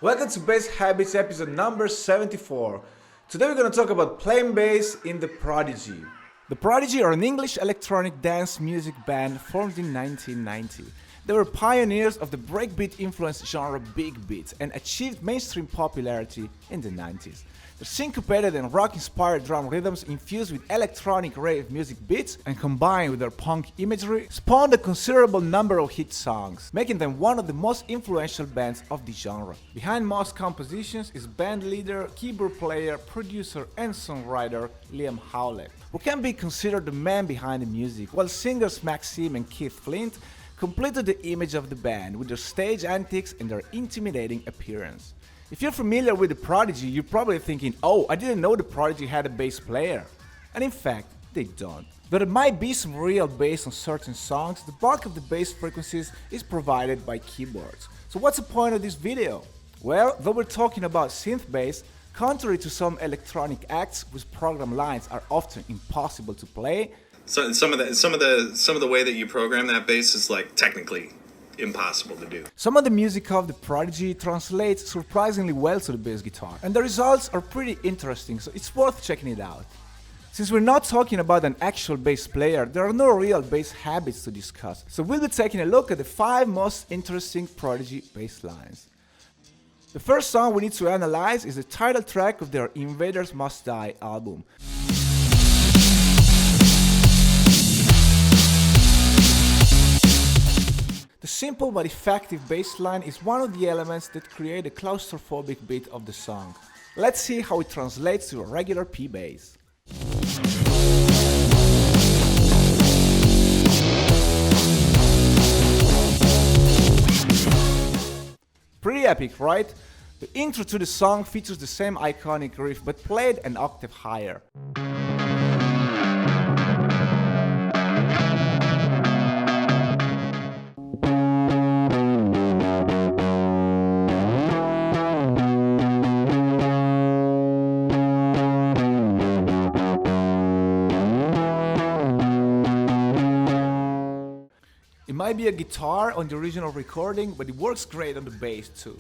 Welcome to Bass Habits episode number 74. Today we're going to talk about playing bass in the Prodigy. The Prodigy are an English electronic dance music band formed in 1990. They were pioneers of the breakbeat influenced genre big beats and achieved mainstream popularity in the 90s. Their syncopated and rock-inspired drum rhythms infused with electronic rave music beats and combined with their punk imagery spawned a considerable number of hit songs, making them one of the most influential bands of the genre. Behind most compositions is band leader, keyboard player, producer and songwriter Liam Howlett, who can be considered the man behind the music, while singers Maxim and Keith Flint completed the image of the band with their stage antics and their intimidating appearance. If you're familiar with the Prodigy, you're probably thinking, oh, I didn't know the Prodigy had a bass player. And in fact, they don't. Though there might be some real bass on certain songs, the bulk of the bass frequencies is provided by keyboards. So what's the point of this video? Well, though we're talking about synth bass, contrary to some electronic acts whose program lines are often impossible to play, so some of the way that you program that bass is like technically impossible to do. Some of the music of the Prodigy translates surprisingly well to the bass guitar, and the results are pretty interesting, so it's worth checking it out. Since we're not talking about an actual bass player, there are no real bass habits to discuss, so we'll be taking a look at the 5 most interesting Prodigy bass lines. The first song we need to analyze is the title track of their Invaders Must Die album. The simple but effective bass line is one of the elements that create the claustrophobic beat of the song. Let's see how it translates to a regular P bass. Pretty epic, right? The intro to the song features the same iconic riff but played an octave higher. It might be a guitar on the original recording, but it works great on the bass too.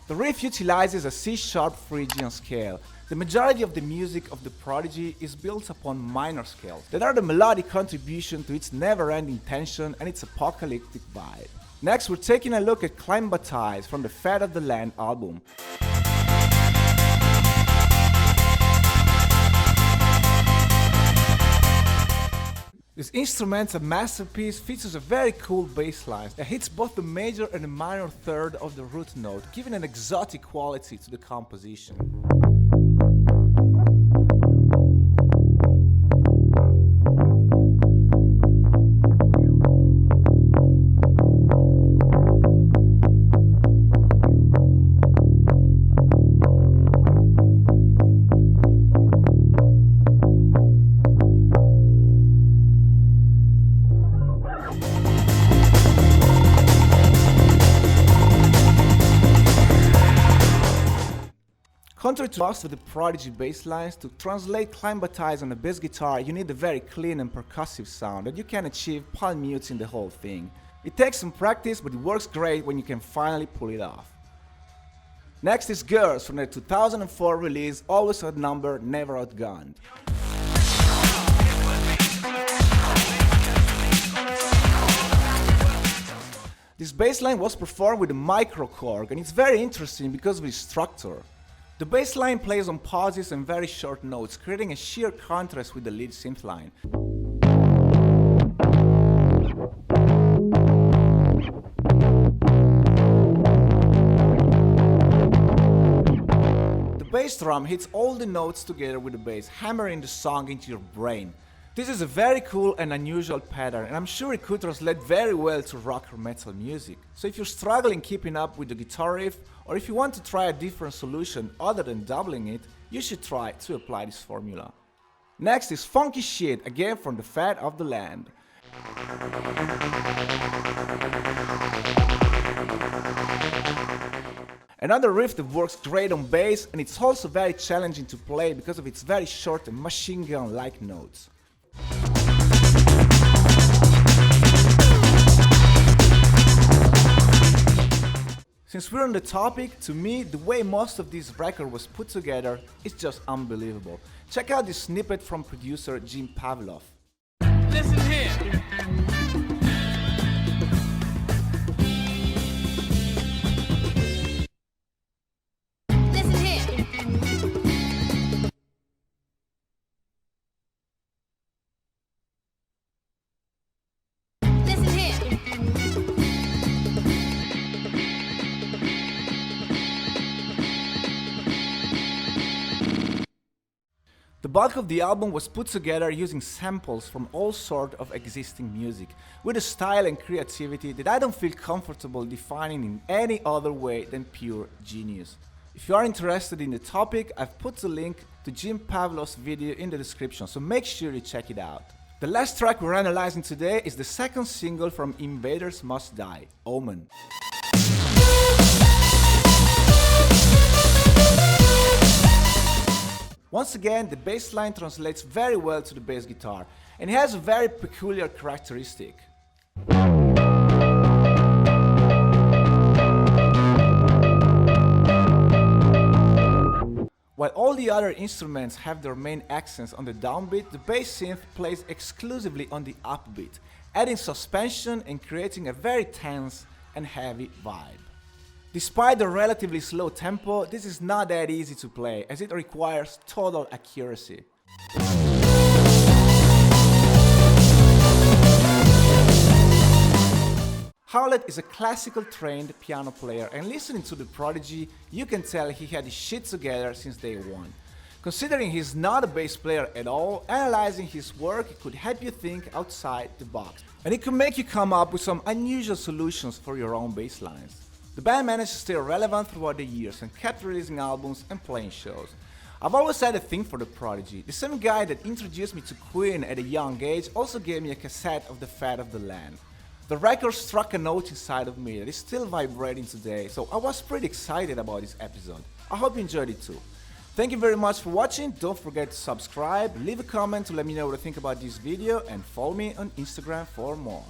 The riff utilizes a C-sharp Phrygian scale. The majority of the music of the Prodigy is built upon minor scales that are the melodic contribution to its never-ending tension and its apocalyptic vibe. Next, we're taking a look at Climbatize from the Fat of the Land album. This instrumental masterpiece features a very cool bass line that hits both the major and the minor third of the root note, giving an exotic quality to the composition. Contrary to most of the Prodigy bass lines, to translate Climbatize on a bass guitar, you need a very clean and percussive sound that you can achieve palm muting the whole thing. It takes some practice, but it works great when you can finally pull it off. Next is Girls from their 2004 release Always Outnumbered, Never Outgunned. This bass line was performed with a microcorg, and it's very interesting because of its structure. The bass line plays on pauses and very short notes, creating a sheer contrast with the lead synth line. The bass drum hits all the notes together with the bass, hammering the song into your brain. This is a very cool and unusual pattern, and I'm sure it could translate very well to rock or metal music. So if you're struggling keeping up with the guitar riff, or if you want to try a different solution other than doubling it, you should try to apply this formula. Next is Funky Shit, again from the Fat of the Land. Another riff that works great on bass, and it's also very challenging to play because of its very short and machine gun-like notes. Since we're on the topic, to me, the way most of this record was put together is just unbelievable. Check out this snippet from producer Jim Pavlov. Listen here. The bulk of the album was put together using samples from all sorts of existing music, with a style and creativity that I don't feel comfortable defining in any other way than pure genius. If you are interested in the topic, I've put the link to Jim Pavlov's video in the description, so make sure you check it out. The last track we're analyzing today is the second single from Invaders Must Die, Omen. Once again, the bass line translates very well to the bass guitar, and it has a very peculiar characteristic. While all the other instruments have their main accents on the downbeat, the bass synth plays exclusively on the upbeat, adding suspension and creating a very tense and heavy vibe. Despite the relatively slow tempo, this is not that easy to play, as it requires total accuracy. Howlett is a classical trained piano player, and listening to the Prodigy, you can tell he had his shit together since day one. Considering he's not a bass player at all, analyzing his work could help you think outside the box, and it could make you come up with some unusual solutions for your own bass lines. The band managed to stay relevant throughout the years and kept releasing albums and playing shows. I've always had a thing for the Prodigy. The same guy that introduced me to Queen at a young age also gave me a cassette of The Fat of the Land. The record struck a note inside of me that is still vibrating today, so I was pretty excited about this episode. I hope you enjoyed it too. Thank you very much for watching, don't forget to subscribe, leave a comment to let me know what you think about this video, and follow me on Instagram for more.